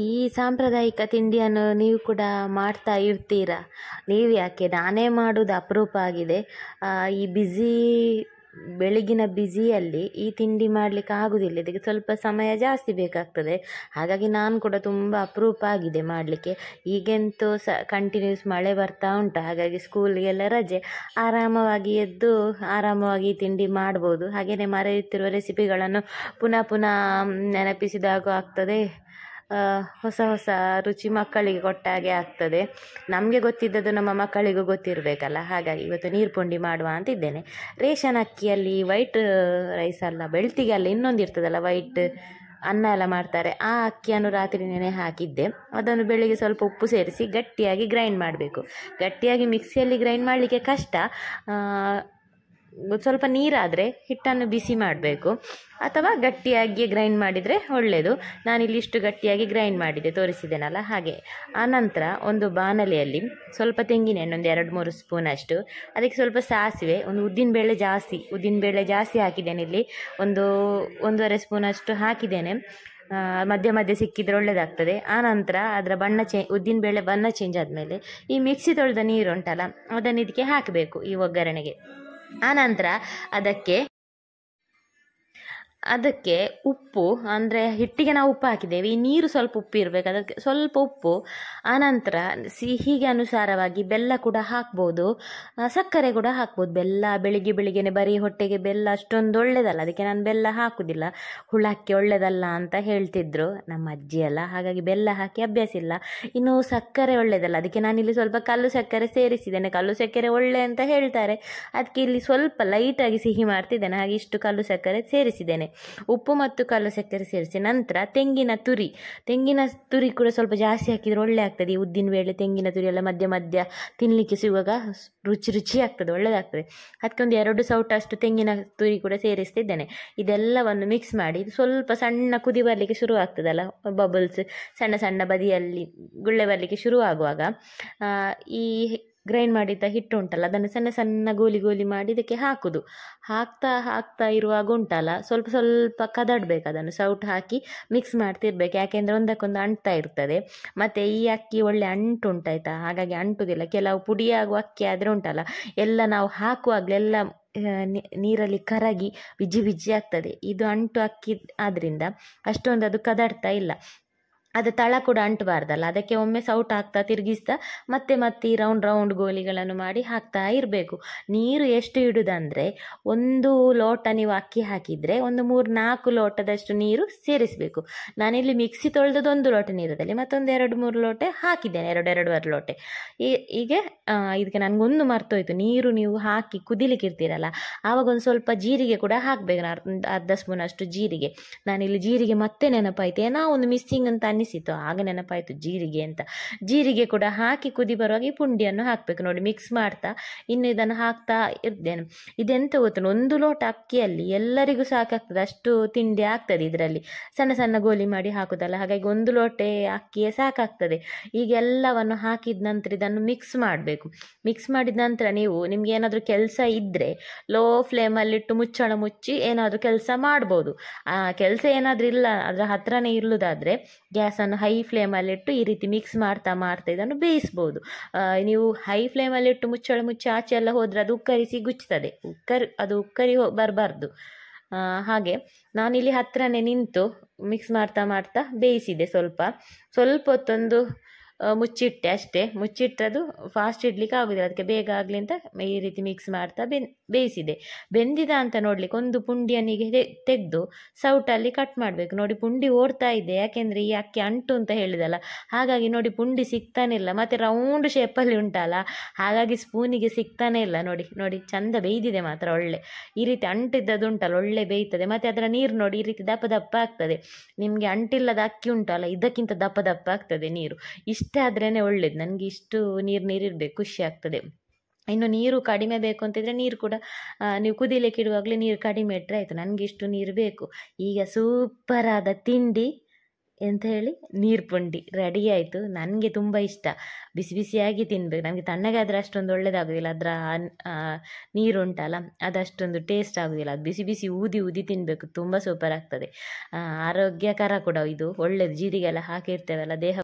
ಈ ಸಾಂಪ್ರದಾಯಿಕ ತಿಂಡಿಯನ್ನು ನೀವು ಕೂಡ ಮಾಡ್ತಾ ಇರ್ತೀರಾ? ನೀವು ಯಾಕೆ, ನಾನೇ ಮಾಡೋದು ಅಪರೂಪ ಆಗಿದೆ. ಈ ಬೆಳಗಿನ ಬ್ಯುಸಿಯಲ್ಲಿ ಈ ತಿಂಡಿ ಮಾಡಲಿಕ್ಕೆ ಆಗೋದಿಲ್ಲ, ಇದಕ್ಕೆ ಸ್ವಲ್ಪ ಸಮಯ ಜಾಸ್ತಿ ಬೇಕಾಗ್ತದೆ. ಹಾಗಾಗಿ ನಾನು ಕೂಡ ತುಂಬ ಅಪರೂಪ ಆಗಿದೆ ಮಾಡಲಿಕ್ಕೆ. ಈಗಂತೂ ಕಂಟಿನ್ಯೂಸ್ ಮಳೆ ಬರ್ತಾ ಉಂಟು, ಹಾಗಾಗಿ ಸ್ಕೂಲ್ಗೆಲ್ಲ ರಜೆ, ಆರಾಮವಾಗಿ ಎದ್ದು ಆರಾಮವಾಗಿ ತಿಂಡಿ ಮಾಡ್ಬೋದು. ಹಾಗೆಯೇ ಮರೆಯುತ್ತಿರುವ ರೆಸಿಪಿಗಳನ್ನು ಪುನಃ ಪುನಃ ನೆನಪಿಸಿದಾಗ ಆಗ್ತದೆ. ಹೊಸ ಹೊಸ ರುಚಿ ಮಕ್ಕಳಿಗೆ ಕೊಟ್ಟ ಹಾಗೆ ಆಗ್ತದೆ. ನಮಗೆ ಗೊತ್ತಿದ್ದದ್ದು ನಮ್ಮ ಮಕ್ಕಳಿಗೂ ಗೊತ್ತಿರಬೇಕಲ್ಲ, ಹಾಗಾಗಿ ಇವತ್ತು ನೀರು ಪುಂಡಿ ಮಾಡುವ ಅಂತಿದ್ದೇನೆ. ರೇಷನ್ ಅಕ್ಕಿಯಲ್ಲಿ ವೈಟ್ ರೈಸ್ ಅಲ್ಲ, ಬೆಳ್ತಿಗೆಲ್ಲ ಇನ್ನೊಂದು ಇರ್ತದಲ್ಲ, ವೈಟ್ ಅನ್ನ ಎಲ್ಲ ಮಾಡ್ತಾರೆ, ಆ ಅಕ್ಕಿಯನ್ನು ರಾತ್ರಿ ನೆನೆ ಹಾಕಿದ್ದೆ. ಅದನ್ನು ಬೆಳಿಗ್ಗೆ ಸ್ವಲ್ಪ ಉಪ್ಪು ಸೇರಿಸಿ ಗಟ್ಟಿಯಾಗಿ ಗ್ರೈಂಡ್ ಮಾಡಬೇಕು. ಗಟ್ಟಿಯಾಗಿ ಮಿಕ್ಸಿಯಲ್ಲಿ ಗ್ರೈಂಡ್ ಮಾಡಲಿಕ್ಕೆ ಕಷ್ಟ. ಸ್ವಲ್ಪ ನೀರಾದರೆ ಹಿಟ್ಟನ್ನು ಬಿಸಿ ಮಾಡಬೇಕು, ಅಥವಾ ಗಟ್ಟಿಯಾಗಿ ಗ್ರೈಂಡ್ ಮಾಡಿದರೆ ಒಳ್ಳೆಯದು. ನಾನಿಲ್ಲಿ ಇಷ್ಟು ಗಟ್ಟಿಯಾಗಿ ಗ್ರೈಂಡ್ ಮಾಡಿದೆ, ತೋರಿಸಿದ್ದೇನಲ್ಲ ಹಾಗೆ. ಆನಂತರ ಒಂದು ಬಾಣಲೆಯಲ್ಲಿ ಸ್ವಲ್ಪ ತೆಂಗಿನ ಎಣ್ಣೆ, ಒಂದು 2-3 ಸ್ಪೂನಷ್ಟು, ಅದಕ್ಕೆ ಸ್ವಲ್ಪ ಸಾಸಿವೆ, ಒಂದು ಉದ್ದಿನಬೇಳೆ ಜಾಸ್ತಿ ಹಾಕಿದ್ದೇನೆ ಇಲ್ಲಿ, 1-1.5 ಸ್ಪೂನಷ್ಟು ಹಾಕಿದ್ದೇನೆ. ಮಧ್ಯೆ ಮಧ್ಯೆ ಸಿಕ್ಕಿದ್ರೆ ಒಳ್ಳೆಯದಾಗ್ತದೆ. ಆನಂತರ ಅದರ ಉದ್ದಿನಬೇಳೆ ಬಣ್ಣ ಚೇಂಜ್ ಆದಮೇಲೆ ಈ ಮಿಕ್ಸಿ ತೊಳೆದ ನೀರು ಉಂಟಲ್ಲ, ಅದನ್ನು ಇದಕ್ಕೆ ಹಾಕಬೇಕು, ಈ ಒಗ್ಗರಣೆಗೆ. ಆನಂತರ ಅದಕ್ಕೆ ಉಪ್ಪು, ಅಂದರೆ ಹಿಟ್ಟಿಗೆ ನಾವು ಉಪ್ಪು ಹಾಕಿದ್ದೇವೆ, ಈ ನೀರು ಸ್ವಲ್ಪ ಉಪ್ಪು ಇರಬೇಕು, ಅದಕ್ಕೆ ಸ್ವಲ್ಪ ಉಪ್ಪು. ಆನಂತರ ಸಿಹಿಗೆ ಅನುಸಾರವಾಗಿ ಬೆಲ್ಲ ಕೂಡ ಹಾಕ್ಬೋದು, ಸಕ್ಕರೆ ಕೂಡ ಹಾಕ್ಬೋದು. ಬೆಲ್ಲ ಬೆಳಿಗ್ಗೆನೆ ಬರೀ ಹೊಟ್ಟೆಗೆ ಬೆಲ್ಲ ಅಷ್ಟೊಂದು ಒಳ್ಳೆಯದಲ್ಲ, ಅದಕ್ಕೆ ನಾನು ಬೆಲ್ಲ ಹಾಕುವುದಿಲ್ಲ, ಹುಳಕ್ಕೆ ಒಳ್ಳೆಯದಲ್ಲ ಅಂತ ಹೇಳ್ತಿದ್ರು ನಮ್ಮ ಅಜ್ಜಿಯೆಲ್ಲ, ಹಾಗಾಗಿ ಬೆಲ್ಲ ಹಾಕಿ ಅಭ್ಯಾಸ ಇಲ್ಲ. ಇನ್ನು ಸಕ್ಕರೆ ಒಳ್ಳೆಯದಲ್ಲ, ಅದಕ್ಕೆ ನಾನಿಲ್ಲಿ ಸ್ವಲ್ಪ ಕಲ್ಲು ಸಕ್ಕರೆ ಸೇರಿಸಿದ್ದೇನೆ. ಕಲ್ಲು ಸಕ್ಕರೆ ಒಳ್ಳೆ ಅಂತ ಹೇಳ್ತಾರೆ, ಅದಕ್ಕೆ ಇಲ್ಲಿ ಸ್ವಲ್ಪ ಲೈಟಾಗಿ ಸಿಹಿ ಮಾಡ್ತಿದ್ದೇನೆ, ಹಾಗೆ ಇಷ್ಟು ಕಲ್ಲು ಸಕ್ಕರೆ ಸೇರಿಸಿದ್ದೇನೆ. ಉಪ್ಪು ಮತ್ತು ಕಲ್ಲು ಸಕ್ಕರೆ ಸೇರಿಸಿ ನಂತರ ತೆಂಗಿನ ತುರಿ ಕೂಡ ಸ್ವಲ್ಪ ಜಾಸ್ತಿ ಹಾಕಿದರೆ ಒಳ್ಳೆ ಆಗ್ತದೆ. ಈ ಉದ್ದಿನಬೇಳೆ ತೆಂಗಿನ ತುರಿ ಎಲ್ಲ ಮಧ್ಯ ಮಧ್ಯ ತಿನ್ನಲಿಕ್ಕೆ ಸಿಗುವಾಗ ರುಚಿ ಆಗ್ತದೆ, ಒಳ್ಳೆಯದಾಗ್ತದೆ. ಅದಕ್ಕೆ ಒಂದು 2 ಸೌಟಷ್ಟು ತೆಂಗಿನ ತುರಿ ಕೂಡ ಸೇರಿಸ್ತಿದ್ದೇನೆ. ಇದೆಲ್ಲವನ್ನು ಮಿಕ್ಸ್ ಮಾಡಿ ಸ್ವಲ್ಪ ಸಣ್ಣ ಕುದಿ ಬರಲಿಕ್ಕೆ ಶುರು ಆಗ್ತದಲ್ಲ, ಬಬಲ್ಸ್ ಸಣ್ಣ ಸಣ್ಣ ಬದಿಯಲ್ಲಿ ಗುಳ್ಳೆ ಬರಲಿಕ್ಕೆ ಶುರು ಆಗುವಾಗ ಈ ಗ್ರೈಂಡ್ ಮಾಡಿದ್ದ ಹಿಟ್ಟು ಉಂಟಲ್ಲ, ಅದನ್ನು ಸಣ್ಣ ಸಣ್ಣ ಗೋಲಿ ಮಾಡಿ ಇದಕ್ಕೆ ಹಾಕ್ತಾ ಇರುವಾಗ ಉಂಟಲ್ಲ, ಸ್ವಲ್ಪ ಸ್ವಲ್ಪ ಕದಡಬೇಕು, ಅದನ್ನು ಸೌಟ್ ಹಾಕಿ ಮಿಕ್ಸ್ ಮಾಡ್ತಿರ್ಬೇಕು, ಯಾಕೆಂದರೆ ಒಂದಕ್ಕೊಂದು ಅಂಟ್ತಾ ಇರ್ತದೆ. ಮತ್ತು ಈ ಅಕ್ಕಿ ಒಳ್ಳೆ ಅಂಟು ಉಂಟಾಯ್ತಾ, ಹಾಗಾಗಿ ಅಂಟುವುದಿಲ್ಲ. ಕೆಲವು ಪುಡಿಯಾಗುವ ಅಕ್ಕಿ ಆದರೆ ಉಂಟಲ್ಲ, ಎಲ್ಲ ನಾವು ಹಾಕುವಾಗಲೆಲ್ಲ ನೀರಲ್ಲಿ ಕರಗಿ ಬಿಜಿ ಆಗ್ತದೆ. ಇದು ಅಂಟು ಅಕ್ಕಿ ಆದ್ದರಿಂದ ಅಷ್ಟೊಂದು ಅದು ಕದಡ್ತಾ ಇಲ್ಲ. ಅದು ತಳ ಕೂಡ ಅಂಟಬಾರ್ದಲ್ಲ, ಅದಕ್ಕೆ ಒಮ್ಮೆ ಸೌಟ್ ಹಾಕ್ತಾ ತಿರುಗಿಸ್ತಾ ಮತ್ತೆ ಈ ರೌಂಡ್ ಗೋಲಿಗಳನ್ನು ಮಾಡಿ ಹಾಕ್ತಾ ಇರಬೇಕು. ನೀರು ಎಷ್ಟು ಇಡುವುದಂದರೆ, 1 ಲೋಟ ನೀವು ಅಕ್ಕಿ ಹಾಕಿದರೆ ಒಂದು 3-4 ಲೋಟದಷ್ಟು ನೀರು ಸೇರಿಸಬೇಕು. ನಾನಿಲ್ಲಿ ಮಿಕ್ಸಿ ತೊಳೆದದ್ದು 1 ಲೋಟ ನೀರದಲ್ಲಿ ಮತ್ತೊಂದು 2-3 ಲೋಟ ಹಾಕಿದ್ದೇನೆ, 2-2.5 ಲೋಟ. ಹೀಗೆ ಇದಕ್ಕೆ ನನಗೊಂದು ಮರ್ತೋಯ್ತು, ನೀರು ನೀವು ಹಾಕಿ ಕುದಿಲಿಕ್ಕೆ ಇರ್ತೀರಲ್ಲ, ಆವಾಗ ಒಂದು ಸ್ವಲ್ಪ ಜೀರಿಗೆ ಕೂಡ ಹಾಕಬೇಕು, ಅರ್ಧ ಸ್ಪೂನಷ್ಟು ಜೀರಿಗೆ. ನಾನಿಲ್ಲಿ ಜೀರಿಗೆ ಮತ್ತೆ ನೆನಪಾಯ್ತು, ಏನೋ ಒಂದು ಮಿಸ್ಸಿಂಗ್ ಅಂತ ಅನ್ನಿಸಿತು, ಆಗ ನೆನಪಾಯಿತು ಜೀರಿಗೆ ಅಂತ. ಜೀರಿಗೆ ಕೂಡ ಹಾಕಿ ಕುದಿ ಬರುವಾಗ ಈ ಪುಂಡಿಯನ್ನು ಹಾಕಬೇಕು. ನೋಡಿ, ಮಿಕ್ಸ್ ಮಾಡ್ತಾ ಇನ್ನು ಇದನ್ನು ಹಾಕ್ತಾ ಇರ್ತೇನೆ. ಇದೆಂತ ಗೊತ್ತು, 1 ಲೋಟ ಅಕ್ಕಿಯಲ್ಲಿ ಎಲ್ಲರಿಗೂ ಸಾಕಾಗ್ತದೆ, ಅಷ್ಟು ತಿಂಡಿ ಆಗ್ತದೆ ಇದರಲ್ಲಿ. ಸಣ್ಣ ಸಣ್ಣ ಗೋಲಿ ಮಾಡಿ ಹಾಕೋದಲ್ಲ, ಹಾಗಾಗಿ 1 ಲೋಟೆ ಅಕ್ಕಿಯೇ ಸಾಕಾಗ್ತದೆ. ಈಗ ಎಲ್ಲವನ್ನು ಹಾಕಿದ ನಂತರ ಇದನ್ನು ಮಿಕ್ಸ್ ಮಾಡಬೇಕು. ಮಿಕ್ಸ್ ಮಾಡಿದ ನಂತರ ನಿಮ್ಗೆ ಏನಾದರೂ ಕೆಲಸ ಇದ್ದರೆ ಲೋ ಫ್ಲೇಮಲ್ಲಿಟ್ಟು ಮುಚ್ಚಳ ಮುಚ್ಚಿ ಏನಾದರೂ ಕೆಲಸ ಮಾಡ್ಬೋದು. ಕೆಲಸ ಏನಾದರೂ ಇಲ್ಲ, ಅದರ ಹತ್ರನೇ ಇರ್ಲುದಾದರೆ ಗ್ಯಾಸನ್ನು ಹೈ ಫ್ಲೇಮಲ್ಲಿಟ್ಟು ಈ ರೀತಿ ಮಿಕ್ಸ್ ಮಾಡ್ತಾ ಇದನ್ನು ಬೇಯಿಸ್ಬೋದು. ನೀವು ಹೈ ಫ್ಲೇಮಲ್ಲಿಟ್ಟು ಮುಚ್ಚಳ ಮುಚ್ಚಿ ಆಚೆ ಎಲ್ಲ ಹೋದರೆ ಅದು ಉಕ್ಕರಿಸಿ ಗುಚ್ತದೆ, ಅದು ಉಕ್ಕರಿ ಬರಬಾರ್ದು. ಹಾಗೆ ನಾನಿಲ್ಲಿ ಹತ್ರನೇ ನಿಂತು ಮಿಕ್ಸ್ ಮಾಡ್ತಾ ಬೇಯಿಸಿದೆ. ಸ್ವಲ್ಪ ಹೊತ್ತೊಂದು ಮುಚ್ಚಿಟ್ಟೆ ಅಷ್ಟೇ. ಮುಚ್ಚಿಟ್ಟದು ಫಾಸ್ಟ್ ಇಡ್ಲಿಕ್ಕೆ ಆಗೋದಿಲ್ಲ, ಅದಕ್ಕೆ ಬೇಗ ಆಗಲಿ ಅಂತ ಈ ರೀತಿ ಮಿಕ್ಸ್ ಮಾಡ್ತಾ ಬೇಯಿಸಿದೆ. ಬೆಂದಿದ ಅಂತ ನೋಡ್ಲಿಕ್ಕೆ ಒಂದು ಪುಂಡಿಯನಿಗೆ ತೆಗೆದು ಸೌಟಲ್ಲಿ ಕಟ್ ಮಾಡಬೇಕು. ನೋಡಿ, ಪುಂಡಿ ಓಡ್ತಾ ಇದೆ, ಯಾಕೆಂದರೆ ಈ ಅಕ್ಕಿ ಅಂಟು ಅಂತ ಹೇಳಿದಲ್ಲ, ಹಾಗಾಗಿ ನೋಡಿ ಪುಂಡಿ ಸಿಗ್ತಾನೆ ಇಲ್ಲ. ಮತ್ತು ರೌಂಡ್ ಶೇಪಲ್ಲಿ ಉಂಟಲ್ಲ, ಹಾಗಾಗಿ ಸ್ಪೂನಿಗೆ ಸಿಗ್ತಾನೆ ಇಲ್ಲ. ನೋಡಿ ಚಂದ ಬೇಯ್ದಿದೆ ಮಾತ್ರ, ಒಳ್ಳೆ ಈ ರೀತಿ ಅಂಟಿದ್ದದು ಉಂಟಲ್ಲ ಒಳ್ಳೆ ಬೇಯ್ತದೆ. ಮತ್ತು ಅದರ ನೀರು ನೋಡಿ ಈ ರೀತಿ ದಪ್ಪ ಆಗ್ತದೆ. ನಿಮಗೆ ಅಂಟಿಲ್ಲದ ಅಕ್ಕಿ ಉಂಟಲ್ಲ, ಇದಕ್ಕಿಂತ ದಪ್ಪ ಆಗ್ತದೆ ನೀರು. ಇಷ್ಟೇ ಆದ್ರೇ ಒಳ್ಳೇದು. ನನಗೆ ಇಷ್ಟು ನೀರಿರಬೇಕು, ಖುಷಿ ಆಗ್ತದೆ. ಇನ್ನು ನೀರು ಕಡಿಮೆ ಬೇಕು ಅಂತಿದ್ರೆ ನೀರು ಕೂಡ ನೀವು ಕುದಿಲಿಕ್ಕೆ ಇಡುವಾಗಲೇ ನೀರು ಕಡಿಮೆ ಇಟ್ಟರೆ ಆಯಿತು. ನನಗೆ ಇಷ್ಟು ನೀರು ಬೇಕು. ಈಗ ಸೂಪರಾದ ತಿಂಡಿ ಎಂತ ಹೇಳಿ, ನೀರು ಪುಂಡಿ ರೆಡಿ ಆಯಿತು. ನನಗೆ ತುಂಬ ಇಷ್ಟ, ಬಿಸಿ ಬಿಸಿಯಾಗಿ ತಿನ್ಬೇಕು. ನನಗೆ ತಣ್ಣಗಾದರೆ ಅಷ್ಟೊಂದು ಒಳ್ಳೇದಾಗೋದಿಲ್ಲ, ಅದರ ನೀರು ಉಂಟಲ್ಲ ಅದಷ್ಟೊಂದು ಟೇಸ್ಟ್ ಆಗೋದಿಲ್ಲ. ಅದು ಬಿಸಿ ಬಿಸಿ ಊದಿ ಊದಿ ತಿನ್ನಬೇಕು, ತುಂಬ ಸೂಪರ್ ಆಗ್ತದೆ. ಆರೋಗ್ಯಕರ ಕೂಡ ಇದು, ಒಳ್ಳೆಯದು. ಜೀರಿಗೆ ಎಲ್ಲ ಹಾಕಿರ್ತೇವಲ್ಲ, ದೇಹ